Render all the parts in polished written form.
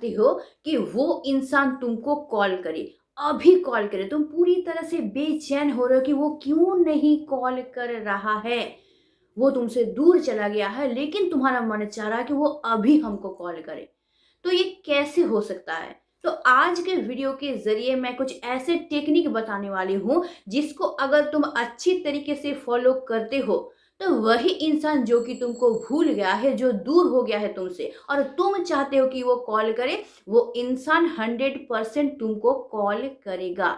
चाहते हो कि वो इंसान तुमको कॉल करे, अभी कॉल करे, तुम पूरी तरह से बेचैन हो रहे हो कि वो क्यों नहीं कॉल कर रहा है, वो तुमसे दूर चला गया है, लेकिन तुम्हारा मन चाह रहा है कि वो अभी हमको कॉल करे। तो ये कैसे हो सकता है? तो आज के वीडियो के ज़रिए मैं कुछ ऐसे टेक्निक बताने वाली हूँ, जिसको अगर तुम अच्छी तरीके से फॉलो करते हो, तो वही इंसान जो कि तुमको भूल गया है, जो दूर हो गया है तुमसे और तुम चाहते हो कि वो कॉल करे, वो इंसान 100% तुमको कॉल करेगा।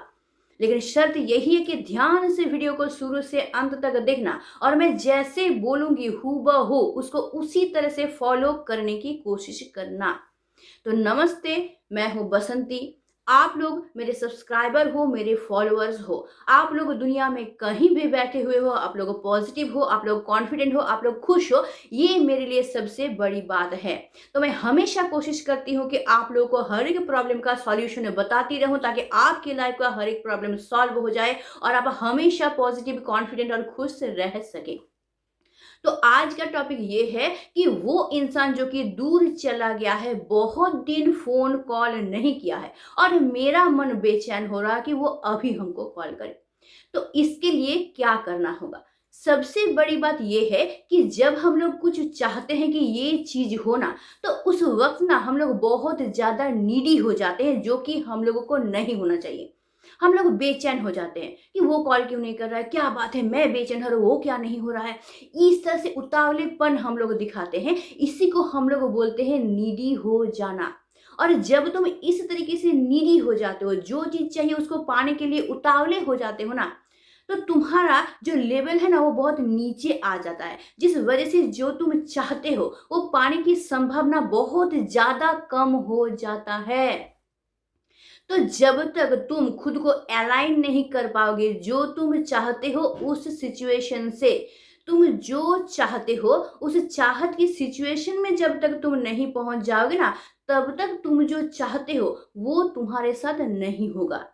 लेकिन शर्त यही है कि ध्यान से वीडियो को शुरू से अंत तक देखना और मैं जैसे बोलूँगी हूबहू उसको उसी तरह से फॉलो करने की कोशिश करना। तो नमस्ते, मैं हूँ बसंती। आप लोग मेरे सब्सक्राइबर हो, मेरे फॉलोअर्स हो। आप लोग दुनिया में कहीं भी बैठे हुए हो, आप लोग पॉजिटिव हो, आप लोग कॉन्फिडेंट हो, आप लोग खुश हो, ये मेरे लिए सबसे बड़ी बात है। तो मैं हमेशा कोशिश करती हूँ कि आप लोगों को हर एक प्रॉब्लम का सॉल्यूशन बताती रहूँ, ताकि आपकी लाइफ का हर एक प्रॉब्लम सॉल्व हो जाए और आप हमेशा पॉजिटिव, कॉन्फिडेंट और खुश रह सकें। तो आज का टॉपिक ये है कि वो इंसान जो कि दूर चला गया है, बहुत दिन फ़ोन कॉल नहीं किया है और मेरा मन बेचैन हो रहा है कि वो अभी हमको कॉल करे। तो इसके लिए क्या करना होगा? सबसे बड़ी बात ये है कि जब हम लोग कुछ चाहते हैं कि ये चीज़ हो ना, तो उस वक़्त ना हम लोग बहुत ज़्यादा नीडी हो जाते हैं, जो कि हम लोगों को नहीं होना चाहिए। हम लोग बेचैन हो जाते हैं कि वो कॉल क्यों नहीं कर रहा है, क्या बात है, मैं बेचैन हो रहा हूँ, वो क्या नहीं हो रहा है। इस तरह से उतावलेपन हम लोग दिखाते हैं, इसी को हम लोग बोलते हैं नीडी हो जाना। और जब तुम इस तरीके से नीडी हो जाते हो, जो चीज़ चाहिए उसको पाने के लिए उतावले हो जाते हो ना, तो तुम्हारा जो लेवल है ना वो बहुत नीचे आ जाता है, जिस वजह से जो तुम चाहते हो वो पाने की संभावना बहुत ज़्यादा कम हो जाता है। तो जब तक तुम खुद को अलाइन नहीं कर पाओगे जो तुम चाहते हो उस सिचुएशन से, तुम जो चाहते हो उस चाहत की सिचुएशन में जब तक तुम नहीं पहुंच जाओगे ना, तब तक तुम जो चाहते हो वो तुम्हारे साथ नहीं होगा।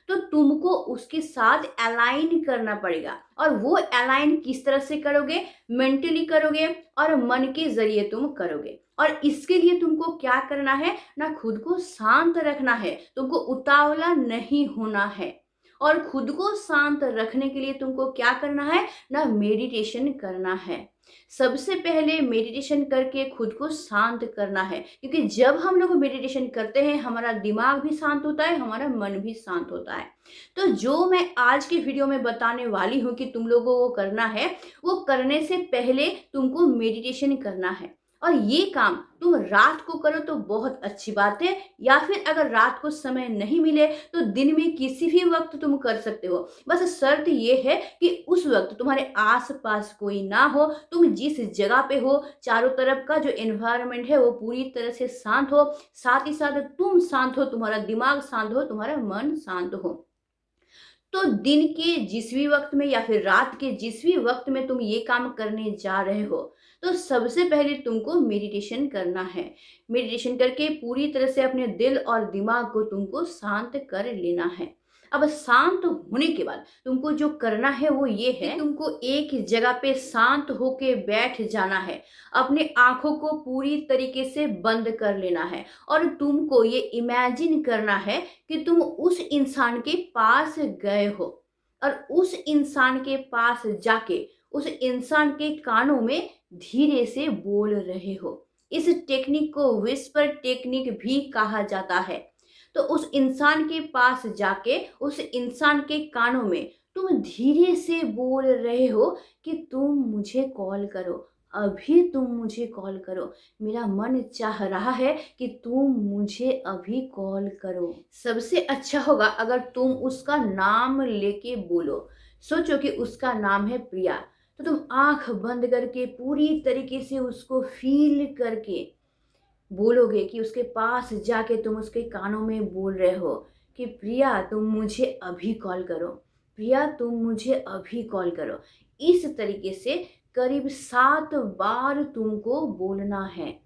तो तुमको उसके साथ अलाइन करना पड़ेगा और वो अलाइन किस तरह से करोगे? मेंटली करोगे और मन के ज़रिए तुम करोगे। और इसके लिए तुमको क्या करना है ना, खुद को शांत रखना है, तुमको उतावला नहीं होना है। और खुद को शांत रखने के लिए तुमको क्या करना है ना, मेडिटेशन करना है। सबसे पहले मेडिटेशन करके खुद को शांत करना है, क्योंकि जब हम लोग मेडिटेशन करते हैं हमारा दिमाग भी शांत होता है, हमारा मन भी शांत होता है। तो जो मैं आज के वीडियो में बताने वाली हूँ कि तुम लोगों को करना है, वो करने से पहले तुमको मेडिटेशन करना है। और ये काम तुम रात को करो तो बहुत अच्छी बात है, या फिर अगर रात को समय नहीं मिले तो दिन में किसी भी वक्त तुम कर सकते हो। बस शर्त ये है कि उस वक्त तुम्हारे आस-पास कोई ना हो, तुम जिस जगह पे हो चारों तरफ का जो एनवायरनमेंट है वो पूरी तरह से शांत हो, साथ ही साथ तुम शांत हो, तुम्हारा दिमाग शांत हो, तुम्हारा मन शांत हो। तो दिन के जिस भी वक्त में या फिर रात के जिस भी वक्त में तुम ये काम करने जा रहे हो, तो सबसे पहले तुमको मेडिटेशन करना है। मेडिटेशन करके पूरी तरह से अपने दिल और दिमाग को तुमको शांत कर लेना है। अब शांत होने के बाद तुमको जो करना है वो ये है कि तुमको एक जगह पे शांत होके बैठ जाना है। अपने आँखों को पूरी तरीके से बंद कर लेना है और तुमको ये इमेजिन करना है कि तुम उस इंसान के पास गए हो और उस इंसान के पास जाके उस इंसान के कानों में धीरे से बोल रहे हो। इस टेक्निक को विस्पर टेक्निक भी कहा जाता है। तो उस इंसान के पास जाके उस इंसान के कानों में तुम धीरे से बोल रहे हो कि तुम मुझे कॉल करो, अभी तुम मुझे कॉल करो, मेरा मन चाह रहा है कि तुम मुझे अभी कॉल करो। सबसे अच्छा होगा अगर तुम उसका नाम लेके बोलो। सोचो कि उसका नाम है प्रिया, तो तुम आंख बंद करके पूरी तरीके से उसको फील करके बोलोगे कि उसके पास जाके तुम उसके कानों में बोल रहे हो कि प्रिया तुम मुझे अभी कॉल करो, प्रिया तुम मुझे अभी कॉल करो। इस तरीके से करीब 7 बार तुमको बोलना है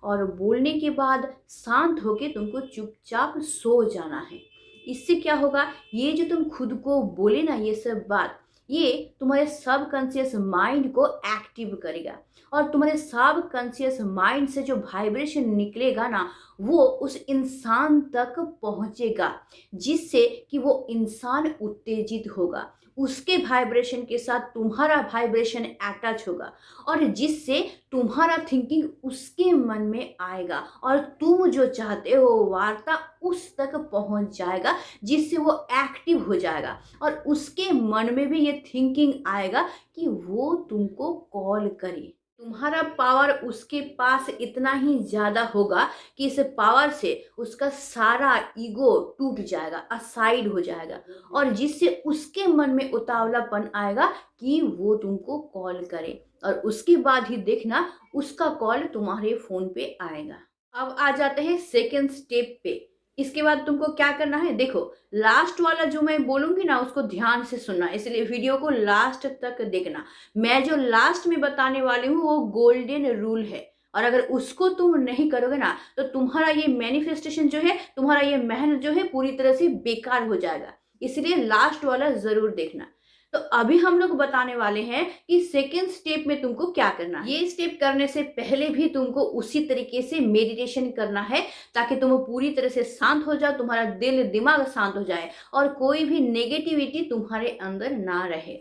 और बोलने के बाद शांत होके तुमको चुपचाप सो जाना है। इससे क्या होगा, ये जो तुम खुद को बोले ना ये सब बात, ये तुम्हारे सबकॉन्शियस माइंड को एक्टिव करेगा और तुम्हारे सबकॉन्शियस माइंड से जो वाइब्रेशन निकलेगा ना, वो उस इंसान तक पहुंचेगा, जिससे कि वो इंसान उत्तेजित होगा, उसके वाइब्रेशन के साथ तुम्हारा वाइब्रेशन अटैच होगा और जिससे तुम्हारा थिंकिंग उसके मन में आएगा और तुम जो चाहते हो वार्ता उस तक पहुंच जाएगा, जिससे वो एक्टिव हो जाएगा और उसके मन में भी ये थिंकिंग आएगा कि वो तुमको कॉल करे। तुम्हारा पावर उसके पास इतना ही ज़्यादा होगा कि इस पावर से उसका सारा ईगो टूट जाएगा, असाइड हो जाएगा और जिससे उसके मन में उतावलापन आएगा कि वो तुमको कॉल करे और उसके बाद ही देखना उसका कॉल तुम्हारे फ़ोन पे आएगा। अब आ जाते हैं सेकंड स्टेप पे। इसके बाद तुमको क्या करना है, देखो लास्ट वाला जो मैं बोलूँगी ना उसको ध्यान से सुनना, इसलिए वीडियो को लास्ट तक देखना। मैं जो लास्ट में बताने वाली हूँ वो गोल्डन रूल है और अगर उसको तुम नहीं करोगे ना तो तुम्हारा ये मैनिफेस्टेशन जो है, तुम्हारा ये मेहनत जो है पूरी तरह से बेकार हो जाएगा। इसलिए लास्ट वाला ज़रूर देखना। तो अभी हम लोग बताने वाले हैं कि सेकेंड स्टेप में तुमको क्या करना है। ये स्टेप करने से पहले भी तुमको उसी तरीके से मेडिटेशन करना है ताकि तुम पूरी तरह से शांत हो जाओ, तुम्हारा दिल दिमाग शांत हो जाए और कोई भी नेगेटिविटी तुम्हारे अंदर ना रहे।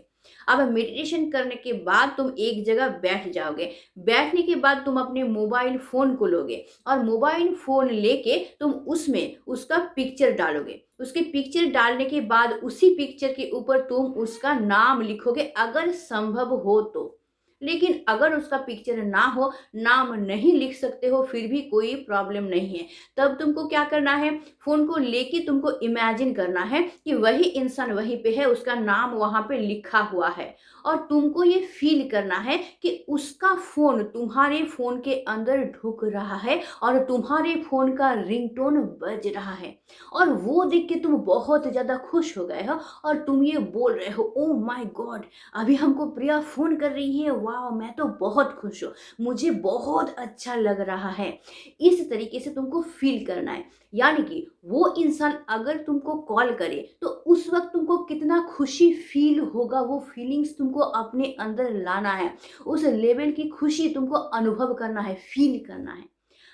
अब मेडिटेशन करने के बाद तुम एक जगह बैठ जाओगे। बैठने के बाद तुम अपने मोबाइल फ़ोन को लोगे और मोबाइल फ़ोन लेके तुम उसमें उसका पिक्चर डालोगे। उसके पिक्चर डालने के बाद उसी पिक्चर के ऊपर तुम उसका नाम लिखोगे अगर संभव हो तो। लेकिन अगर उसका पिक्चर ना हो, नाम नहीं लिख सकते हो, फिर भी कोई प्रॉब्लम नहीं है। तब तुमको क्या करना है, फ़ोन को लेके तुमको इमेजिन करना है कि वही इंसान वहीं पे है, उसका नाम वहाँ पे लिखा हुआ है और तुमको ये फ़ील करना है कि उसका फ़ोन तुम्हारे फ़ोन के अंदर ढुक रहा है और तुम्हारे फ़ोन का रिंगटोन बज रहा है और वो देख के तुम बहुत ज़्यादा खुश हो गए हो और तुम ये बोल रहे हो, ओह माय गॉड, अभी हमको प्रिया फ़ोन कर रही है, वाह मैं तो बहुत खुश हूँ, मुझे बहुत अच्छा लग रहा है। इस तरीके से तुमको फ़ील करना है। यानी कि वो इंसान अगर तुमको कॉल करे तो उस वक़्त तुमको कितना खुशी फ़ील होगा, वो फीलिंग्स तुमको अपने अंदर लाना है। उस लेवल की खुशी तुमको अनुभव करना है, फ़ील करना है।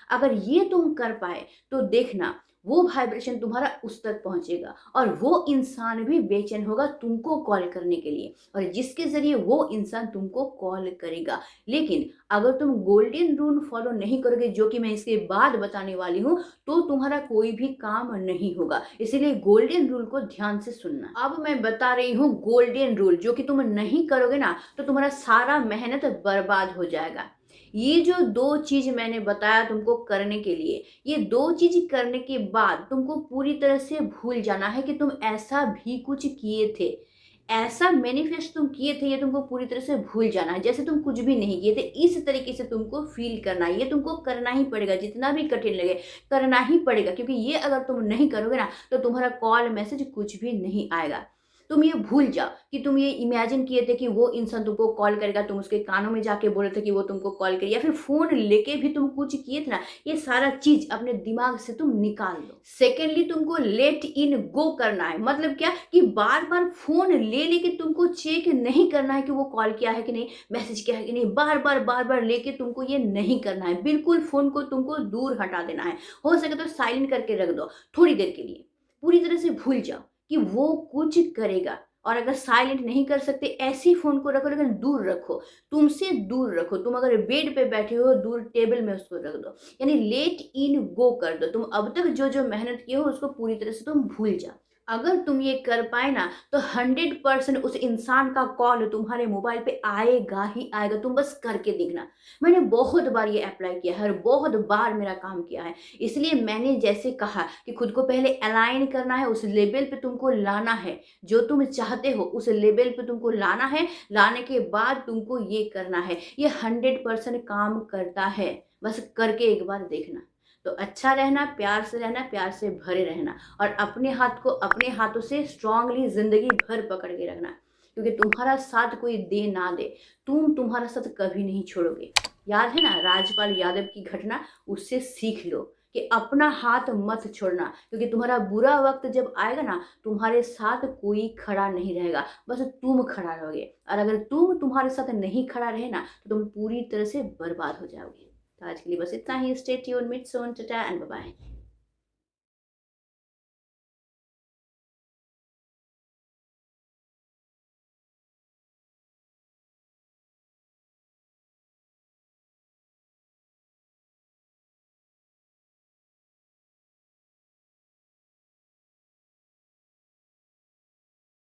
अगर ये तुम कर पाए तो देखना वो वाइब्रेशन तुम्हारा उस तक पहुंचेगा और वो इंसान भी बेचैन होगा तुमको कॉल करने के लिए और जिसके ज़रिए वो इंसान तुमको कॉल करेगा। लेकिन अगर तुम गोल्डन रूल फॉलो नहीं करोगे, जो कि मैं इसके बाद बताने वाली हूँ, तो तुम्हारा कोई भी काम नहीं होगा। इसीलिए गोल्डन रूल को ध्यान से सुनना। अब मैं बता रही हूँ गोल्डन रूल, जो कि तुम नहीं करोगे ना तो तुम्हारा सारा मेहनत बर्बाद हो जाएगा। ये जो दो चीज़ मैंने बताया तुमको करने के लिए, ये दो चीज़ करने के बाद तुमको पूरी तरह से भूल जाना है कि तुम ऐसा भी कुछ किए थे, ऐसा मैनिफेस्ट तुम किए थे, ये तुमको पूरी तरह से भूल जाना है, जैसे तुम कुछ भी नहीं किए थे। इस तरीके से तुमको फील करना है, ये तुमको करना ही पड़ेगा, जितना भी कठिन लगे करना ही पड़ेगा, क्योंकि ये अगर तुम नहीं करोगे ना तो तुम्हारा कॉल मैसेज कुछ भी नहीं आएगा। तुम ये भूल जाओ कि तुम ये इमेजिन किए थे कि वो इंसान तुमको कॉल करेगा, तुम उसके कानों में जाके बोले थे कि वो तुमको कॉल करे, या फिर फ़ोन लेके भी तुम कुछ किए थे ना, ये सारा चीज़ अपने दिमाग से तुम निकाल दो। सेकेंडली तुमको लेट इन गो करना है। मतलब क्या कि बार बार फ़ोन ले लेके तुमको चेक नहीं करना है कि वो कॉल किया है कि नहीं, मैसेज किया है कि नहीं, बार बार लेके तुमको ये नहीं करना है। बिल्कुल फ़ोन को तुमको दूर हटा देना है, हो सके तो साइलेंट करके रख दो थोड़ी देर के लिए, पूरी तरह से भूल जाओ कि वो कुछ करेगा। और अगर साइलेंट नहीं कर सकते, ऐसे ही फ़ोन को रखो, लेकिन दूर रखो, तुमसे दूर रखो। तुम अगर बेड पे बैठे हो, दूर टेबल में उसको रख दो, यानी लेट इन गो कर दो। तुम अब तक जो जो मेहनत किए हो उसको पूरी तरह से तुम भूल जाओ। अगर तुम ये कर पाए ना तो 100% उस इंसान का कॉल तुम्हारे मोबाइल पे आएगा ही आएगा। तुम बस करके देखना। मैंने बहुत बार ये अप्लाई किया है और बहुत बार मेरा काम किया है। इसलिए मैंने जैसे कहा कि खुद को पहले अलाइन करना है, उस लेवल पे तुमको लाना है, जो तुम चाहते हो उस लेवल पे तुमको लाना है। लाने के बाद तुमको ये करना है। ये 100% काम करता है, बस करके एक बार देखना। तो अच्छा रहना, प्यार से रहना, प्यार से भरे रहना और अपने हाथ को अपने हाथों से स्ट्रांगली ज़िंदगी भर पकड़ के रखना, क्योंकि तुम्हारा साथ कोई दे ना दे, तुम तुम्हारा साथ कभी नहीं छोड़ोगे। याद है ना राजपाल यादव की घटना, उससे सीख लो कि अपना हाथ मत छोड़ना, क्योंकि तुम्हारा बुरा वक्त जब आएगा ना, तुम्हारे साथ कोई खड़ा नहीं रहेगा, बस तुम खड़ा रहोगे। और अगर तुम्हारे साथ नहीं खड़ा रहे ना, तो तुम पूरी तरह से बर्बाद हो जाओगे। तो आज के लिए बस इतना ही। Stay tuned, meet soon, tata and bye bye.